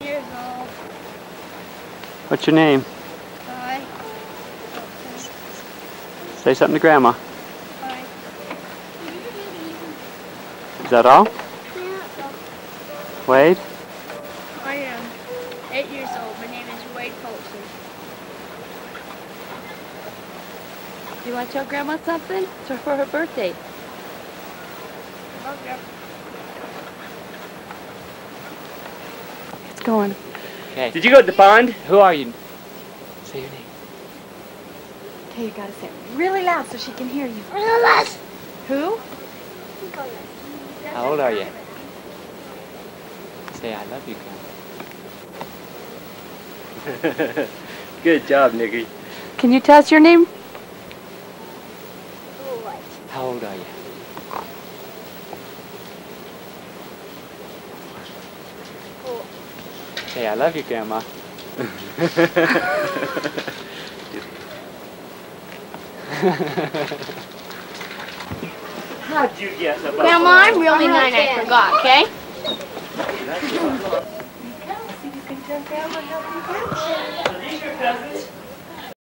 Years old. What's your name? Hi. Say something to Grandma. Hi. Is that all? Yeah. Wade? I am 8 years old. My name is Wade Polson. You want to tell Grandma something? It's for her birthday. Okay. It's going. Okay. Did you go to the pond? Who are you? Say your name. Okay, you gotta say it really loud so she can hear you. Nicholas! Who? How old are you? Say I love you, Grandma. Good job, Nikki. Can you tell us your name? How old are you? Say I love you, Grandma. How'd you get the Grandma, I'm really 9. I forgot, okay? Are these your cousins?